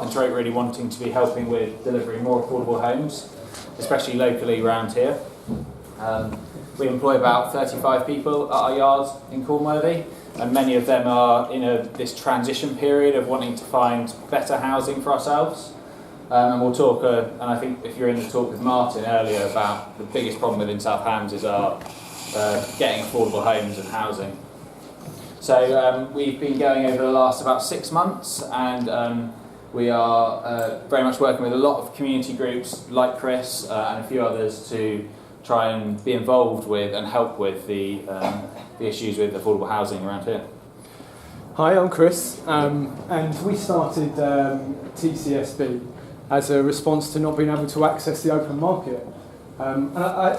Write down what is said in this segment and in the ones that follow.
concentrate really wanting to be helping with delivering more affordable homes, especially locally around here. We employ about 35 people at our yard in Cornworthy, and many of them are in this transition period of wanting to find better housing for ourselves. And we'll talk, and I think if you're in the talk with Martin earlier about the biggest problem within South Hams is our getting affordable homes and housing. So we've been going over the last about 6 months, and we are very much working with a lot of community groups like Chris and a few others to try and be involved with and help with the issues with affordable housing around here. Hi, I'm Chris, and we started TCSB as a response to not being able to access the open market. And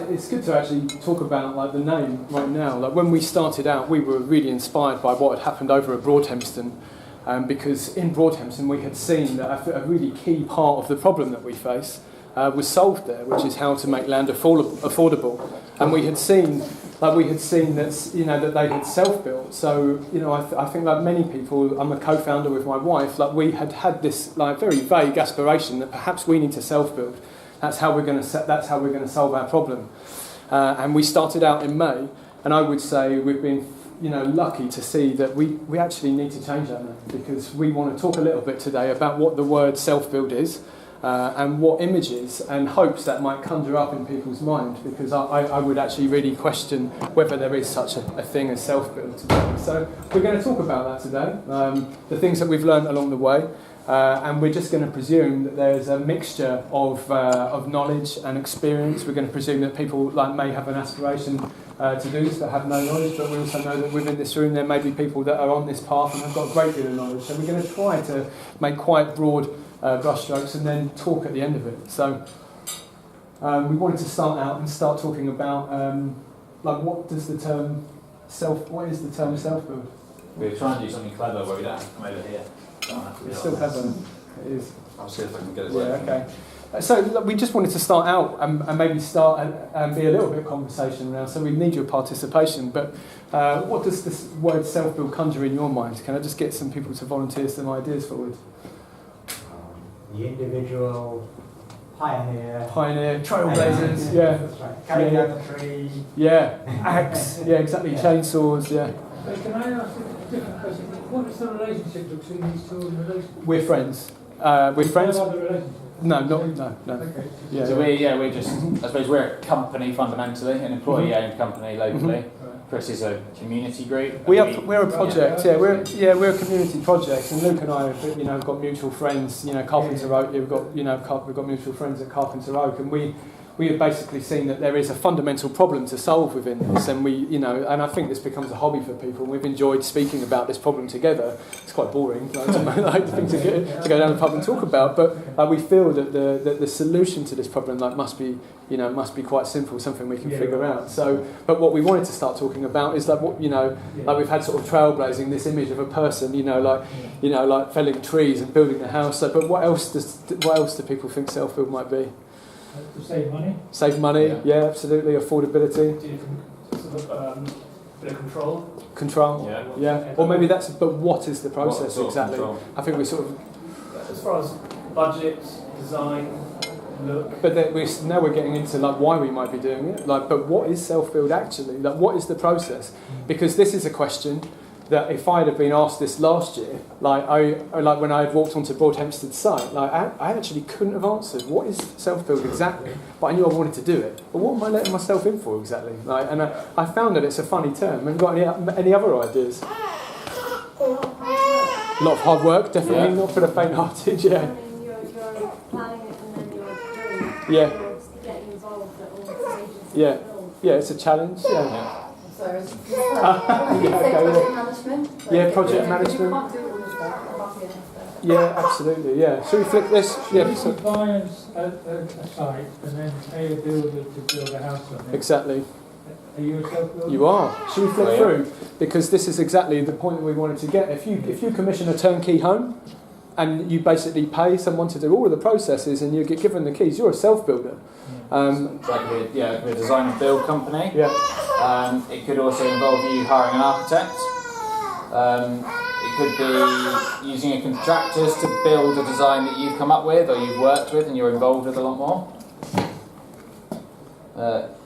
it's good to actually talk about the name right now. When we started out, we were really inspired by what had happened over at Broadhemston, because in Broadhemston we had seen that a really key part of the problem that we face was solved there, which is how to make land affordable. And we had seen that that they had self-built. So I think like many people, I'm a co-founder with my wife. We had this very vague aspiration that perhaps we need to self-build. That's how we're going to solve our problem. And we started out in May, and I would say we've been lucky to see that we actually need to change that now, because we want to talk a little bit today about what the word self-build is. And what images and hopes that might conjure up in people's mind, because I would actually really question whether there is such a thing as self-build today. So we're going to talk about that today, the things that we've learned along the way, and we're just going to presume that there's a mixture of knowledge and experience. We're going to presume that people may have an aspiration to do this but have no knowledge, but we also know that within this room there may be people that are on this path and have got a great deal of knowledge. So we're going to try to make quite broad brushstrokes and then talk at the end of it. So we wanted to start talking about what is the term self-build? We're trying to do something clever where we don't have to come over here. It's still clever. It is. I'll see if I can get it working. Yeah, okay. So we just wanted to start out and maybe start and be a little bit of conversation now. So we need your participation. But what does this word self-build conjure in your mind? Can I just get some people to volunteer some ideas forward? The individual pioneer, trailblazers, yeah. That's right. Cutting down the tree. Yeah, axe, yeah, exactly, chainsaws, yeah. Can I ask a different question? What is the relationship between these two organisations? We're friends. We're friends. No other relationship? No. Okay. Yeah. So we're just, I suppose we're a company fundamentally, an employee-owned company locally. Right. Chris is a community group. We're a project. We're a community project, and Luke and I have got mutual friends. Carpenter Oak. We've got mutual friends at Carpenter Oak, and we have basically seen that there is a fundamental problem to solve within this, and and I think this becomes a hobby for people. We've enjoyed speaking about this problem together. It's quite boring, to go down the pub and talk about, but we feel that the solution to this problem must be quite simple, something we can figure out. So, but what we wanted to start talking about is we've had sort of trailblazing, this image of a person, felling trees and building a house. So, but what else do people think self-build might be? To save money. Save money, yeah, absolutely. Affordability. Bit of control. Control, yeah. Or maybe that's. But what is the process exactly? I think we sort of. As far as budget, design, look. But then now we're getting into why we might be doing it. But what is self-build actually? What is the process? Because this is a question that if I'd have been asked this last year, when I had walked onto Broadhemston's site, I actually couldn't have answered what is self-build exactly, but I knew I wanted to do it. But what am I letting myself in for exactly? And I found that it's a funny term. Have you got any other ideas? A lot of hard work, definitely, not for the faint-hearted, yeah. I mean, you're planning it and then you're doing it. Yeah. You're getting involved at all stages of the Yeah. build. Yeah, it's a challenge, yeah. So it's project management. Yeah, project management. You can't do all of that. Obviously, Yeah, absolutely, yeah. Shall we flick this? Yeah. You could buy a site and then pay a builder to build a house on it. Exactly. Are you a self-builder? You are. Should we flick through? Because this is exactly the point that we wanted to get. If you commission a turnkey home and you basically pay someone to do all of the processes and you get given the keys, you're a self-builder. We're a design and build company. Yeah. It could also involve you hiring an architect. It It could be using a contractors to build a design that you've come up with or you've worked with and you're involved with a lot more.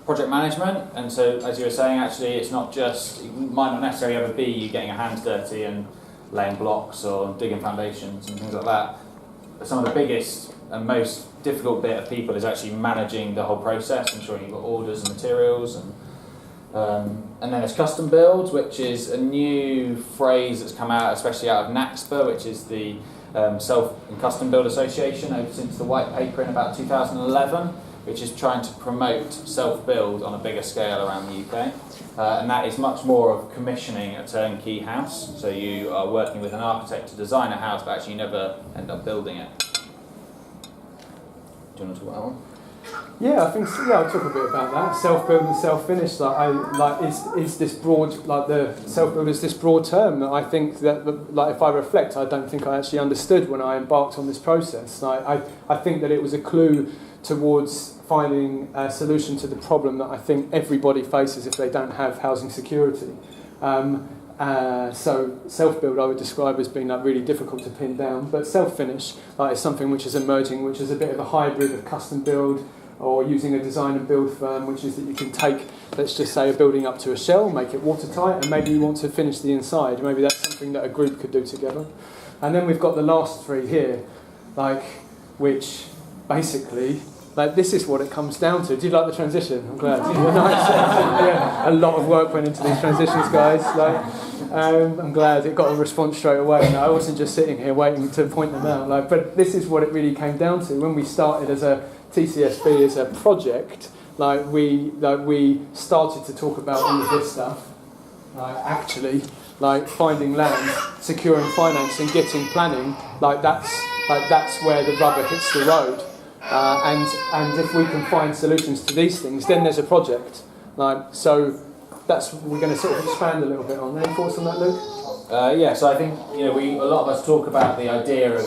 Project management, and so as you were saying, actually it's not just, it might not necessarily ever be you getting your hands dirty and laying blocks or digging foundations and things like that. But some of the biggest and most difficult bit of people is actually managing the whole process, ensuring you've got orders and materials, and then there's custom builds, which is a new phrase that's come out, especially out of NAXPA, which is the Self and Custom Build Association, over since the white paper in about 2011, which is trying to promote self-build on a bigger scale around the UK. And that is much more of commissioning a turnkey house. So you are working with an architect to design a house, but actually you never end up building it. Do you want to talk about that one? Yeah, I think so. Yeah, I'll talk a bit about that. Self-build and self-finish. Is this broad? Like the self-build is this broad term that I think that, like, if I reflect, I don't think I actually understood when I embarked on this process. I think that it was a clue towards finding a solution to the problem that I think everybody faces if they don't have housing security. So self-build I would describe as being really difficult to pin down, but self-finish is something which is emerging, which is a bit of a hybrid of custom build or using a design and build firm, which is that you can take, let's just say, a building up to a shell, make it watertight, and maybe you want to finish the inside. Maybe that's something that a group could do together. And then we've got the last three here, which basically, this is what it comes down to. Do you like the transition? I'm glad. Nice. Yeah, a lot of work went into these transitions, guys. I'm glad it got a response straight away. I wasn't just sitting here waiting to point them out. But this is what it really came down to. When we started as a TCSB as a project, we started to talk about all of this stuff. Finding land, securing financing, getting planning. That's where the rubber hits the road. And if we can find solutions to these things, then there's a project. So that's what we're going to sort of expand a little bit on. Any thoughts on that, Luke? Yeah. So I think a lot of us talk about the idea of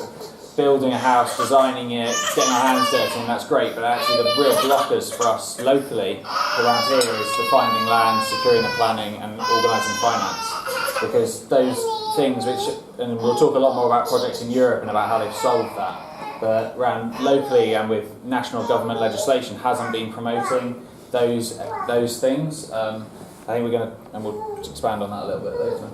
building a house, designing it, getting our hands dirty, and that's great. But actually, the real blockers for us locally around here is the finding land, securing the planning, and organising finance. Because those things, and we'll talk a lot more about projects in Europe and about how they've solved that. But around locally and with national government legislation hasn't been promoting those things. I think we're going to, and we'll expand on that a little bit later.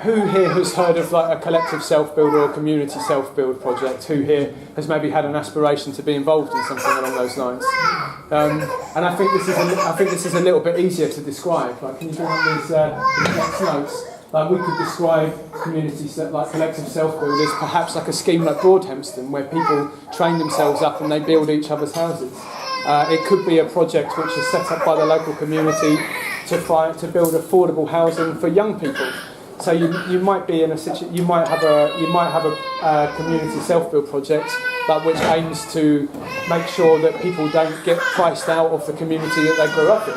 Who here has heard of a collective self-build or a community self-build project? Who here has maybe had an aspiration to be involved in something along those lines? And I think this is a little bit easier to describe. Can you bring up these next notes? We could describe collective self-build as perhaps a scheme like Broadhempston, where people train themselves up and they build each other's houses. It could be a project which is set up by the local community to build affordable housing for young people. So you might be in a situation. You might have a community self-build project which aims to make sure that people don't get priced out of the community that they grew up in,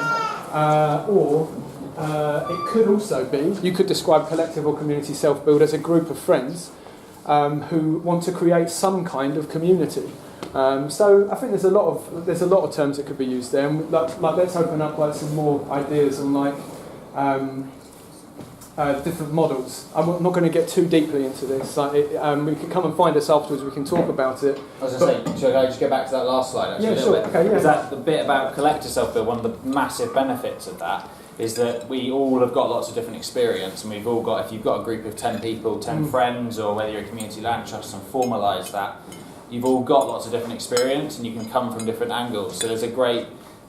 it could also be, you could describe collective or community self-build as a group of friends who want to create some kind of community. So I think there's a lot of terms that could be used there. And let's open up some more ideas on different models. I'm not going to get too deeply into this. We can come and find us afterwards. We can talk about it. I was going to say, should I just go back to that last slide? Actually, yeah, sure. Okay, yeah. Is that the bit about collective self-build? One of the massive benefits of that is that we all have got lots of different experience, and we've all got, if you've got a group of 10 people, 10 friends, or whether you're a community land trust and formalise that, you've all got lots of different experience and you can come from different angles. So there's a great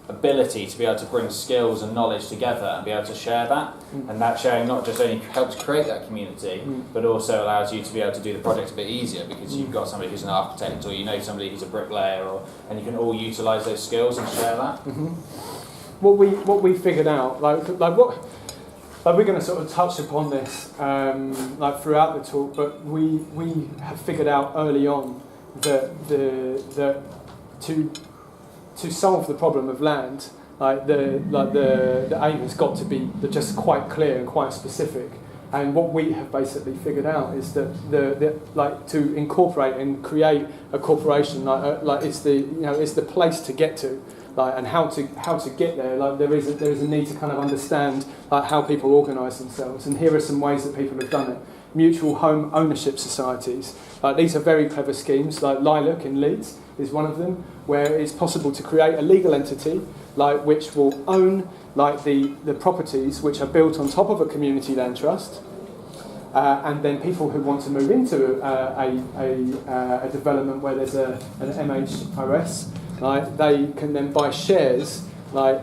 ability to be able to bring skills and knowledge together and be able to share that. And that sharing not just only helps create that community, but also allows you to be able to do the project a bit easier because you've got somebody who's an architect or somebody who's a bricklayer, and you can all utilise those skills and share that. What we figured out, we're going to sort of touch upon this throughout the talk, but we have figured out early on that to solve the problem of land, the aim has got to be just quite clear and quite specific. And what we have basically figured out is that to incorporate and create a corporation, it's the place to get to. and how to get there. Like there is a need to kind of understand how people organise themselves, and here are some ways that people have done it. Mutual home ownership societies. These are very clever schemes. Like Lilac in Leeds is one of them, where it's possible to create a legal entity which will own the properties which are built on top of a community land trust, and then people who want to move into a development where there's an MHOS, they can then buy shares,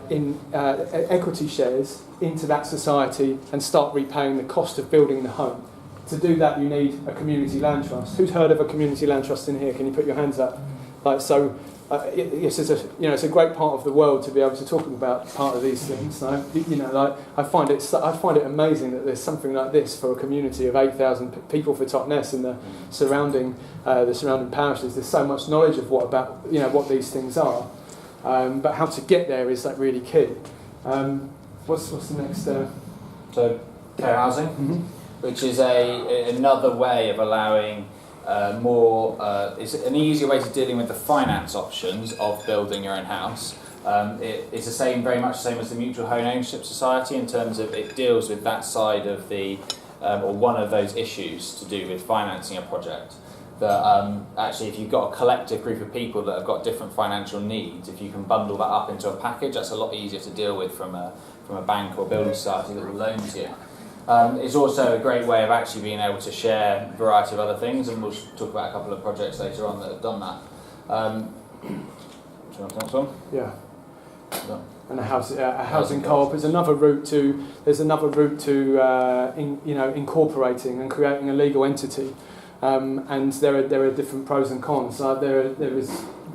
in equity shares, into that society and start repaying the cost of building the home. To do that, you need a community land trust. Who's heard of a community land trust in here? Can you put your hands up? Yes, it's a great part of the world to be able to talk about part of these things. I find it amazing that there's something like this for a community of 8,000 people for Totnes and the surrounding parishes. There's so much knowledge of what these things are, but how to get there is really key. What's the next? So co-housing, which is another way of allowing. It's an easier way to dealing with the finance options of building your own house. It's very much the same as the Mutual Home Ownership Society in terms of it deals with that side of or one of those issues to do with financing a project. That actually, if you've got a collective group of people that have got different financial needs, if you can bundle that up into a package, that's a lot easier to deal with from a bank or building society that will loan to you. It's also a great way of actually being able to share a variety of other things, and we'll talk about a couple of projects later on that have done that. Do you want to next one? Yeah. No. And a housing co-op is another route to. There's another route to incorporating and creating a legal entity, and there are different pros and cons. There is.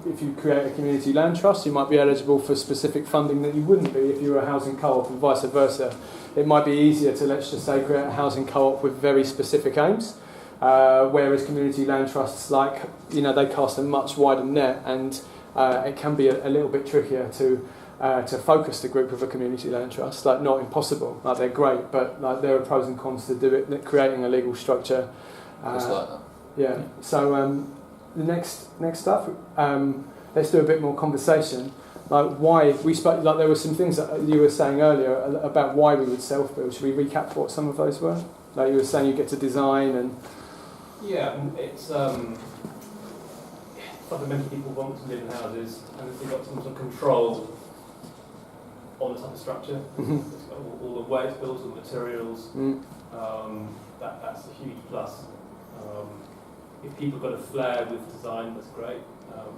If you create a community land trust, you might be eligible for specific funding that you wouldn't be if you were a housing co-op, and vice versa. It might be easier to, let's just say, create a housing co-op with very specific aims, whereas community land trusts, they cast a much wider net, and it can be a little bit trickier to focus the group of a community land trust. Not impossible. They're great, but there are pros and cons to do it. Creating a legal structure. Just like that. Yeah. So the next stuff. Let's do a bit more conversation. Why we spoke. There were some things that you were saying earlier about why we would self-build. Should we recap what some of those were? You were saying you get to design and. Yeah, it's fundamentally people want to live in houses, and if they've got some sort of control on the type of structure, it's got all the way it's built, all the materials. That's a huge plus. If people have got a flair with design, that's great.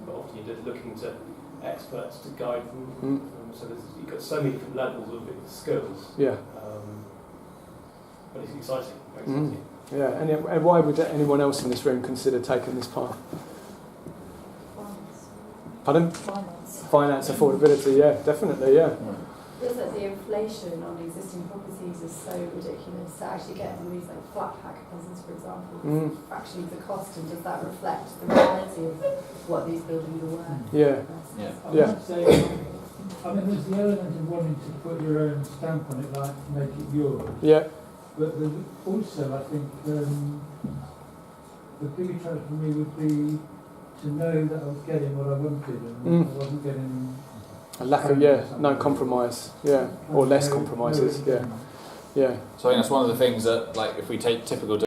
But often you're just looking to experts to guide them. So you've got so many different levels of skills. Yeah. But it's exciting. Very exciting. Yeah. And why would anyone else in this room consider taking this path? Pardon? Finance, affordability. Yeah, definitely. Yeah. Feels like the inflation on existing properties is so ridiculous to actually get one of these flat pack houses, for example, fraction of the cost, and does that reflect the reality of what these buildings are worth? Yeah. I would say, there's the element of wanting to put your own stamp on it, make it yours. Yeah. But there's also, I think, the bigger challenge for me would be to know that I was getting what I wanted and I wasn't getting. A lack of no compromise, or less compromises, yeah. So I think that's one of the things that, if we take typical